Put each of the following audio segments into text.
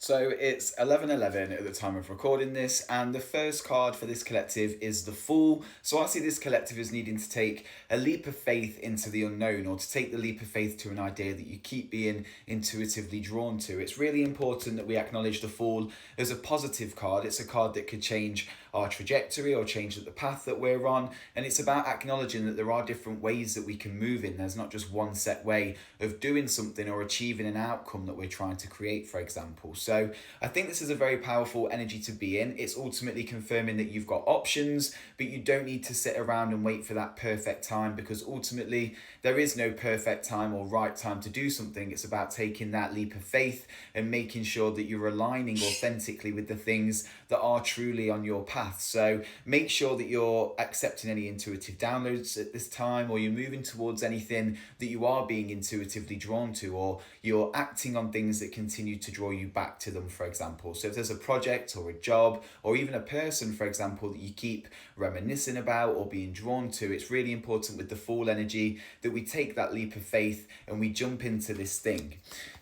So it's 11:11 at the time of recording this, and the first card for this collective is the Fool. So I see this collective as needing to take a leap of faith into the unknown, or to take the leap of faith to an idea that you keep being intuitively drawn to. It's really important that we acknowledge the Fool as a positive card. It's a card that could change our trajectory or change the path that we're on, and it's about acknowledging that there are different ways that we can move in. There's not just one set way of doing something or achieving an outcome that we're trying to create, for example. So I think this is a very powerful energy to be in. It's ultimately confirming that you've got options, but you don't need to sit around and wait for that perfect time, because ultimately there is no perfect time or right time to do something. It's about taking that leap of faith and making sure that you're aligning authentically with the things that are truly on your path. So make sure that you're accepting any intuitive downloads at this time, or you're moving towards anything that you are being intuitively drawn to, or you're acting on things that continue to draw you back to them, for example. So if there's a project or a job or even a person, for example, that you keep reminiscing about or being drawn to, it's really important with the Fool energy that we take that leap of faith and we jump into this thing.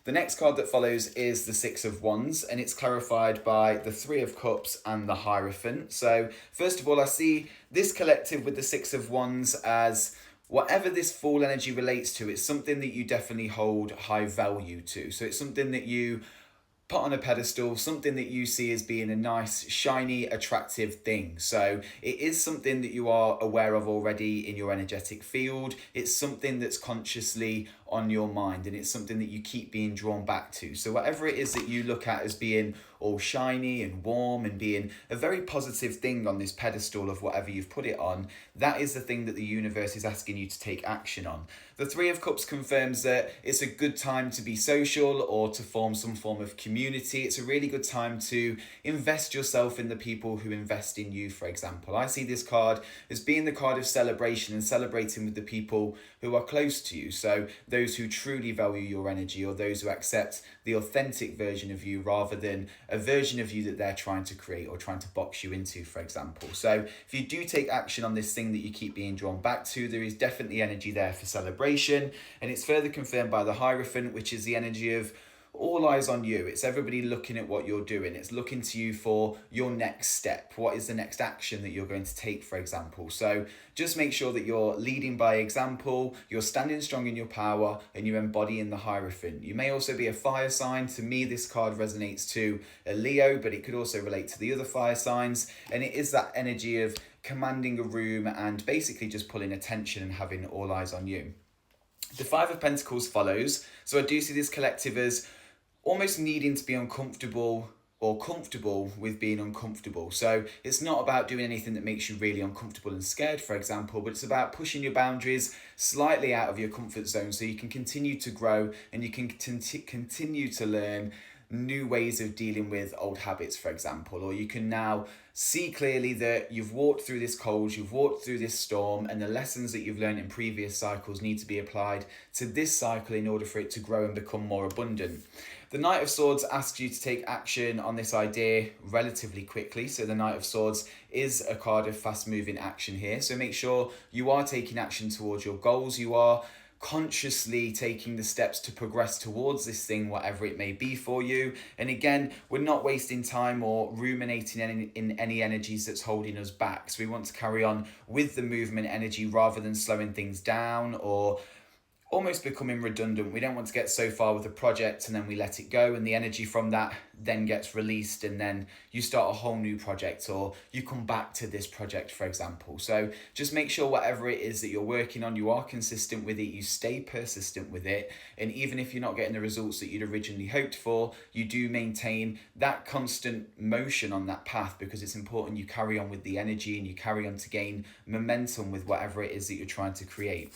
The next card that follows is the Six of Wands, and it's clarified by the Three of Cups and the Hierophant. So first of all, I see this collective with the Six of Wands as whatever this Fool energy relates to, it's something that you definitely hold high value to. So it's something that you put on a pedestal, something that you see as being a nice, shiny, attractive thing. So it is something that you are aware of already in your energetic field. It's something that's consciously on your mind, and it's something that you keep being drawn back to. So whatever it is that you look at as being all shiny and warm and being a very positive thing on this pedestal of whatever you've put it on, that is the thing that the universe is asking you to take action on. The Three of Cups confirms that it's a good time to be social or to form some form of community. It's a really good time to invest yourself in the people who invest in you, for example. I see this card as being the card of celebration and celebrating with the people who are close to you. So those who truly value your energy, or those who accept the authentic version of you rather than a version of you that they're trying to create or trying to box you into, for example. So if you do take action on this thing that you keep being drawn back to, there is definitely energy there for celebration. And it's further confirmed by the Hierophant, which is the energy of all eyes on you. It's everybody looking at what you're doing. It's looking to you for your next step. What is the next action that you're going to take, for example? So just make sure that you're leading by example, you're standing strong in your power, and you're embodying the Hierophant. You may also be a fire sign. To me, this card resonates to a Leo, but it could also relate to the other fire signs. And it is that energy of commanding a room and basically just pulling attention and having all eyes on you. The Five of Pentacles follows. So I do see this collective as almost needing to be uncomfortable or comfortable with being uncomfortable. So it's not about doing anything that makes you really uncomfortable and scared, for example, but it's about pushing your boundaries slightly out of your comfort zone so you can continue to grow and you can continue to learn new ways of dealing with old habits, for example. Or you can now see clearly that you've walked through this cold, you've walked through this storm, and the lessons that you've learned in previous cycles need to be applied to this cycle in order for it to grow and become more abundant. The Knight of Swords asks you to take action on this idea relatively quickly. So the Knight of Swords is a card of fast-moving action here. So make sure you are taking action towards your goals. You are consciously taking the steps to progress towards this thing, whatever it may be for you. And again, we're not wasting time or ruminating in any energies that's holding us back. So we want to carry on with the movement energy rather than slowing things down or almost becoming redundant. We don't want to get so far with a project and then we let it go, and the energy from that then gets released, and then you start a whole new project, or you come back to this project, for example. So just make sure whatever it is that you're working on, you are consistent with it, you stay persistent with it, and even if you're not getting the results that you'd originally hoped for, you do maintain that constant motion on that path, because it's important you carry on with the energy and you carry on to gain momentum with whatever it is that you're trying to create.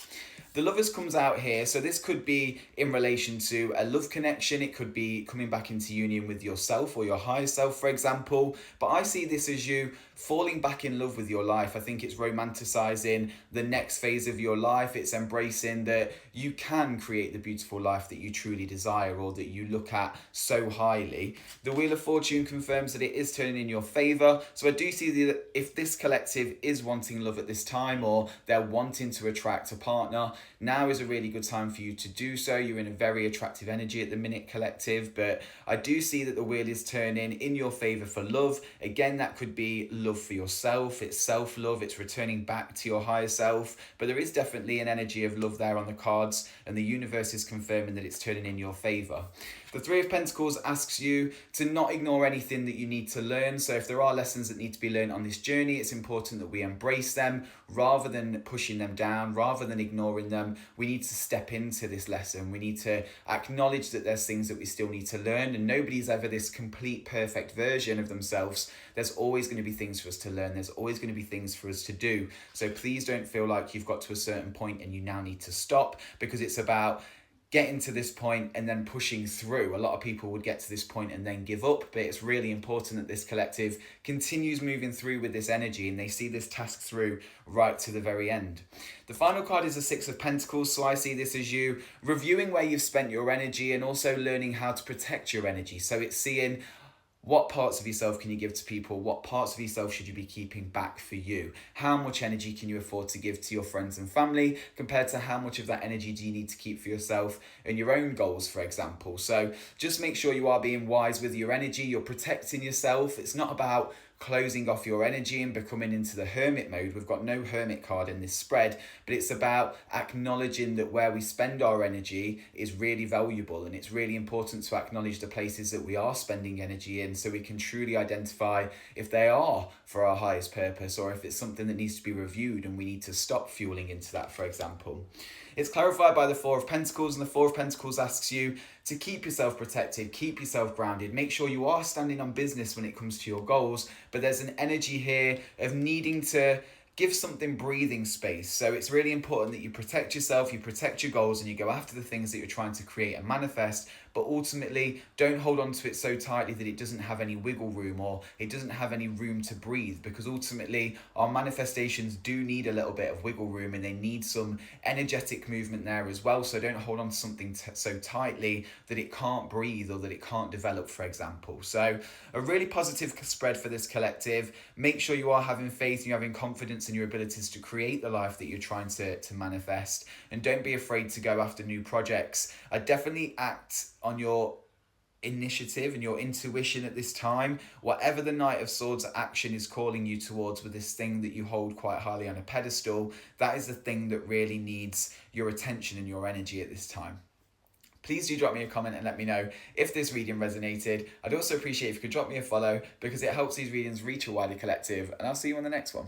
The Lovers comes out here, so this could be in relation to a love connection. It could be coming back into union with yourself or your higher self, for example. But I see this as you falling back in love with your life. I think it's romanticizing the next phase of your life. It's embracing that you can create the beautiful life that you truly desire or that you look at so highly. The Wheel of Fortune confirms that it is turning in your favor. So I do see that if this collective is wanting love at this time, or they're wanting to attract a partner, now is a really good time for you to do so. You're in a very attractive energy at the minute, collective, but I do see that the wheel is turning in your favor for love. Again, that could be love for yourself, it's self-love, it's returning back to your higher self, but there is definitely an energy of love there on the cards, and the universe is confirming that it's turning in your favor. The Three of Pentacles asks you to not ignore anything that you need to learn. So if there are lessons that need to be learned on this journey, it's important that we embrace them rather than pushing them down, rather than ignoring them. We need to step into this lesson. We need to acknowledge that there's things that we still need to learn, and nobody's ever this complete, perfect version of themselves. There's always going to be things for us to learn. There's always going to be things for us to do. So please don't feel like you've got to a certain point and you now need to stop, because it's about getting to this point and then pushing through. A lot of people would get to this point and then give up, but it's really important that this collective continues moving through with this energy and they see this task through right to the very end. The final card is the Six of Pentacles, so I see this as you reviewing where you've spent your energy and also learning how to protect your energy. So it's seeing what parts of yourself can you give to people? What parts of yourself should you be keeping back for you? How much energy can you afford to give to your friends and family compared to how much of that energy do you need to keep for yourself and your own goals, for example? So just make sure you are being wise with your energy. You're protecting yourself. It's not about closing off your energy and becoming into the hermit mode. We've got no hermit card in this spread, but it's about acknowledging that where we spend our energy is really valuable, and it's really important to acknowledge the places that we are spending energy in so we can truly identify if they are for our highest purpose or if it's something that needs to be reviewed and we need to stop fueling into that, for example. It's clarified by the Four of Pentacles, and the Four of Pentacles asks you to keep yourself protected, keep yourself grounded, make sure you are standing on business when it comes to your goals, but there's an energy here of needing to give something breathing space. So it's really important that you protect yourself, you protect your goals, and you go after the things that you're trying to create and manifest, but ultimately don't hold on to it so tightly that it doesn't have any wiggle room or it doesn't have any room to breathe, because ultimately our manifestations do need a little bit of wiggle room and they need some energetic movement there as well. So don't hold on to something so tightly that it can't breathe or that it can't develop, for example. So a really positive spread for this collective. Make sure you are having faith and you're having confidence in your abilities to create the life that you're trying to manifest, and don't be afraid to go after new projects. I definitely act on your initiative and your intuition at this time. Whatever the Knight of Swords action is calling you towards with this thing that you hold quite highly on a pedestal, that is the thing that really needs your attention and your energy at this time. Please do drop me a comment and let me know if this reading resonated. I'd also appreciate if you could drop me a follow, because it helps these readings reach a wider collective, and I'll see you on the next one.